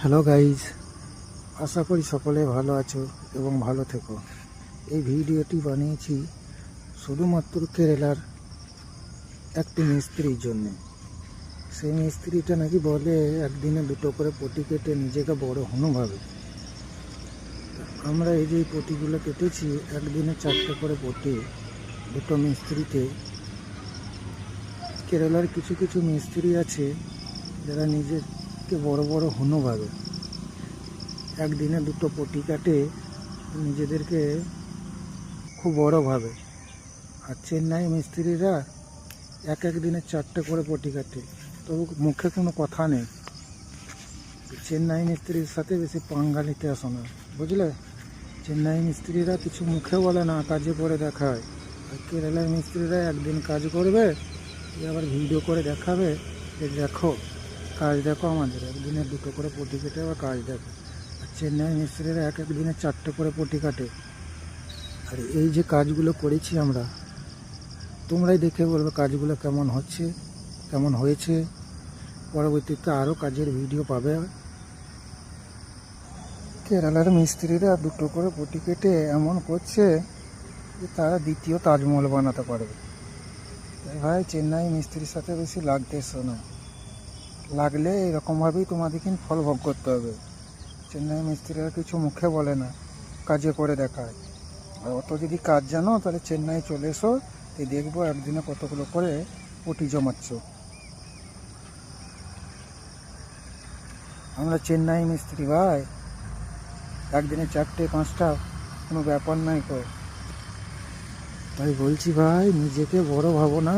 Hello guys, আশা করি সকলে ভালো আছো এবং ভালো থেকো। এই ভিডিওটি বানিয়েছি শুধুমাত্র কেরালার একটি মিস্ত্রির জন্য। সেই মিস্ত্রিটা নাকি বলে একদিনে দুটো করে পটি কেটে নিজেকে বড় হনু ভাবে। আমরা এই যে পটিগুলো কেটেছি, একদিনে 4টে করে পটি দুটো মিস্ত্রিতে। কেরালার কিছু কিছু মিস্ত্রি আছে যারা নিজেকে বড় বড় হনু ভাবে, একদিনে দুটো পটি কাটে নিজেদেরকে খুব বড় ভাবে। আর চেন্নাই মিস্ত্রিরা এক এক দিনে 4টে করে পটি কাটে, তবু মুখে কোনো কথা নেই। চেন্নাই মিস্ত্রির সাথে বেশি পাঙ্গা নিতে আসো না, বুঝলে? চেন্নাই মিস্ত্রিরা কিছু মুখে বলে না, কাজে করে দেখায়। আর কেরালার মিস্ত্রিরা একদিন কাজ করবে, আবার ভিডিও করে দেখাবে যে দেখো কাজ দেখো আমাদের, একদিনে দুটো করে পটি কেটে আবার কাজ দেখো। আর চেন্নাই মিস্ত্রিরা এক এক দিনে 4টে করে পটি কাটে। আর এই যে কাজগুলো করেছি আমরা, তোমরাই দেখে বলবে কাজগুলো কেমন হচ্ছে, কেমন হয়েছে। পরবর্তীতে আরও কাজের ভিডিও পাবে। কেরালার মিস্ত্রিরা দুটো করে পটি কেটে এমন করছে যে তারা দ্বিতীয় তাজমহল বানাতে পারবে। তাই ভাই, চেন্নাই মিস্ত্রির সাথে বেশি লাগতে এসো না, লাগলে এরকমভাবেই তোমাদেরকে ফল ভোগ করতে হবে। চেন্নাই মিস্ত্রিরা কিছু মুখে বলে না, কাজে করে দেখায়। আর অত যদি কাজ জানো তাহলে চেন্নাই চলে এসো, তুই দেখবো একদিনে কতগুলো করে পটি জমাচ্ছ। আমরা চেন্নাই মিস্ত্রি ভাই, একদিনে 4টে 5টা কোনো ব্যাপার নাই তো। তাই বলছি ভাই, নিজেকে বড় ভাবো না,